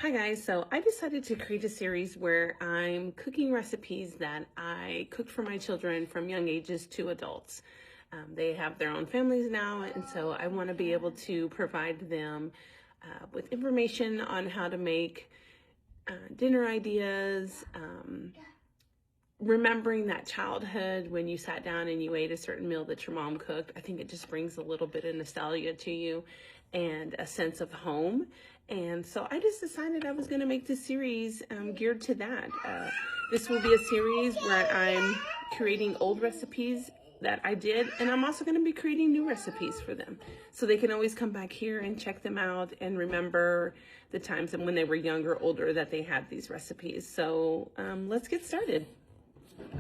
Hi guys, so I decided to create a series where I'm cooking recipes that I cooked for my children from young ages to adults. They have their own families now, and so I want to be able to provide them with information on how to make dinner ideas, remembering that childhood when you sat down and you ate a certain meal that your mom cooked. I think it just brings a little bit of nostalgia to you and a sense of home. And so I just decided I was going to make this series geared to that. This will be a series where I'm creating old recipes that I did, and I'm also going to be creating new recipes for them. So they can always come back here and check them out and remember the times and when they were younger or older that they had these recipes. So let's get started.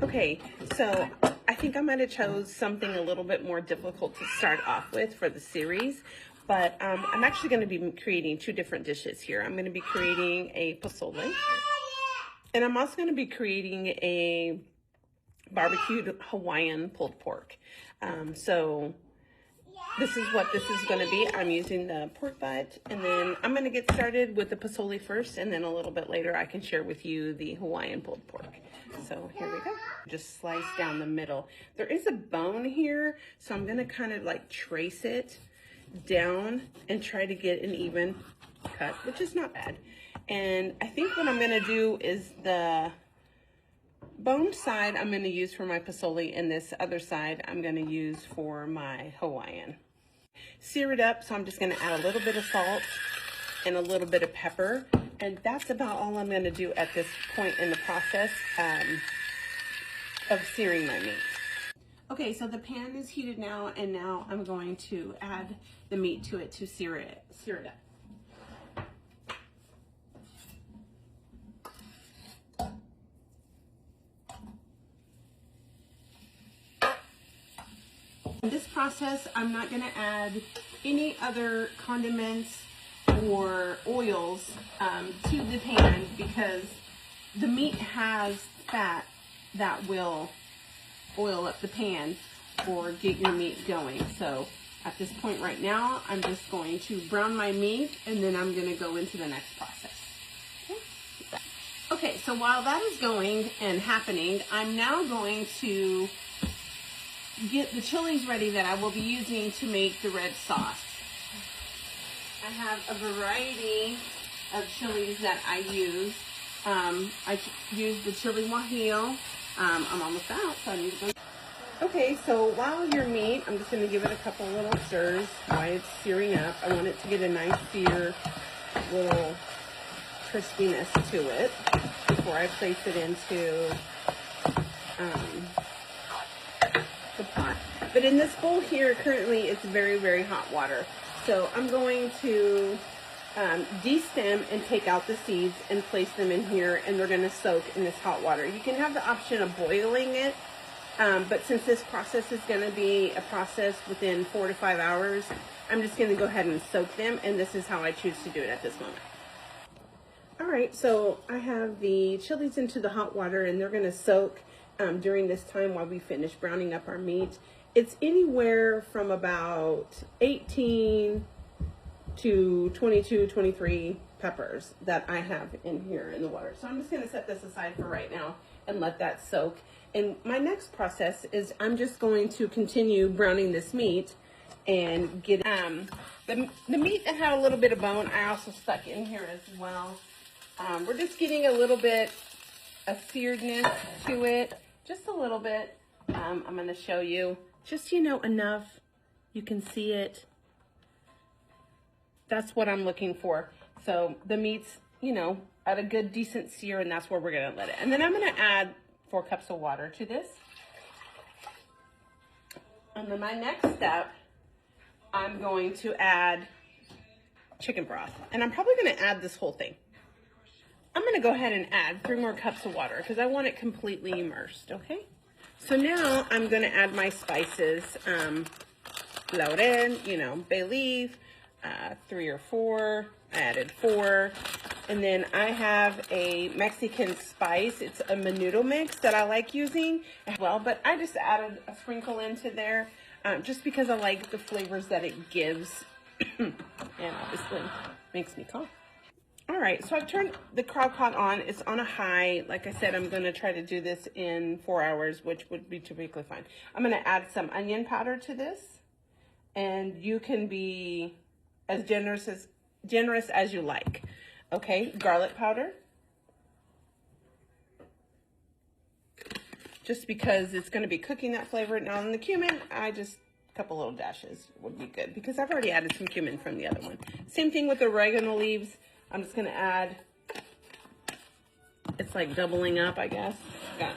Okay, so I think I might have chose something a little bit more difficult to start off with for the series, but I'm actually going to be creating two different dishes here. I'm going to be creating a pozole, and I'm also going to be creating a barbecued Hawaiian pulled pork. So this is what this is going to be. I'm using the pork butt, and then I'm going to get started with the pozole first, and then a little bit later I can share with you the Hawaiian pulled pork. So here we go. Just slice down the middle. There is a bone here, so I'm going to kind of like trace it down and try to get an even cut, which is not bad. And I think what I'm going to do is the bone side I'm going to use for my pozole, and this other side I'm going to use for my Hawaiian. Sear it up, so I'm just going to add a little bit of salt and a little bit of pepper, and that's about all I'm going to do at this point in the process of searing my meat. Okay, so the pan is heated now, and now I'm going to add the meat to it to sear it up. In this process, I'm not going to add any other condiments or oils to the pan because the meat has fat that will oil up the pan or get your meat going. So at this point right now, I'm just going to brown my meat, and then I'm going to go into the next process. Okay, so while that is going and happening, I'm now going to get the chilies ready that I will be using to make the red sauce. I have a variety of chilies that I use. I use the chili guajillo. I'm almost out, so I need to go. Okay, so while your meat, I'm just going to give it a couple little stirs while it's searing up. I want it to get a nice sear, little crispiness to it before I place it into the pot. But in this bowl here, currently it's very, very hot water. So I'm going to de-stem and take out the seeds and place them in here, and they're going to soak in this hot water. You can have the option of boiling it, but since this process is going to be a process within 4 to 5 hours, I'm just going to go ahead and soak them, and this is how I choose to do it at this moment. All right, so I have the chilies into the hot water, and they're going to soak during this time while we finish browning up our meat. It's anywhere from about 18 to 22, 23 peppers that I have in here in the water. So I'm just going to set this aside for right now and let that soak. And my next process is I'm just going to continue browning this meat and get the meat that had a little bit of bone, I also stuck in here as well. We're just getting a little bit of searedness to it, just a little bit. I'm going to show you just, enough you can see it. That's what I'm looking for. So the meat's, at a good, decent sear, and that's where we're going to let it. And then I'm going to add 4 cups of water to this. And then my next step, I'm going to add chicken broth. And I'm probably going to add this whole thing. I'm going to go ahead and add 3 more cups of water because I want it completely immersed, okay? So now I'm going to add my spices, laurel, bay leaf, 3 or 4, I added 4. And then I have a Mexican spice. It's a menudo mix that I like using as well, but I just added a sprinkle into there just because I like the flavors that it gives and obviously makes me cough. All right, so I've turned the crock pot on. It's on a high. Like I said, I'm going to try to do this in 4 hours, which would be typically fine. I'm going to add some onion powder to this, and you can be as generous as you like. Okay, garlic powder. Just because it's going to be cooking that flavor. Now in the cumin, a couple little dashes would be good because I've already added some cumin from the other one. Same thing with oregano leaves. I'm just going to add, it's like doubling up, I guess. Yeah.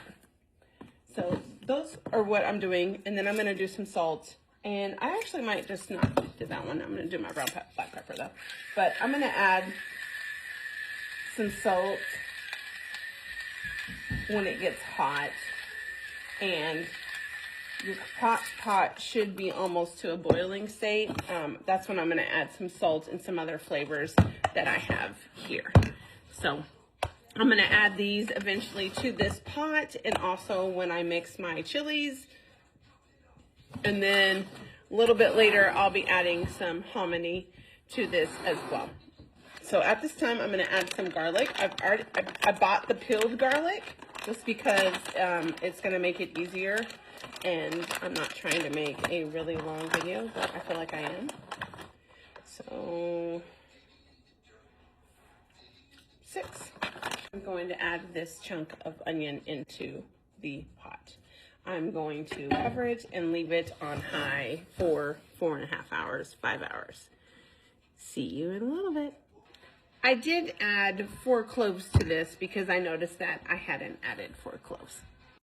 So those are what I'm doing. And then I'm going to do some salt. And I actually might just not do that one. I'm going to do my black pepper though. But I'm going to add some salt when it gets hot. And your pot should be almost to a boiling state. That's when I'm going to add some salt and some other flavors that I have here. So I'm going to add these eventually to this pot, and also when I mix my chilies. And then a little bit later, I'll be adding some hominy to this as well. So at this time, I'm going to add some garlic. I bought the peeled garlic just because it's going to make it easier. And I'm not trying to make a really long video, but I feel like I am. So 6. I'm going to add this chunk of onion into the pot. I'm going to cover it and leave it on high for 4.5 hours, 5 hours. See you in a little bit. I did add 4 cloves to this because I noticed that I hadn't added 4 cloves.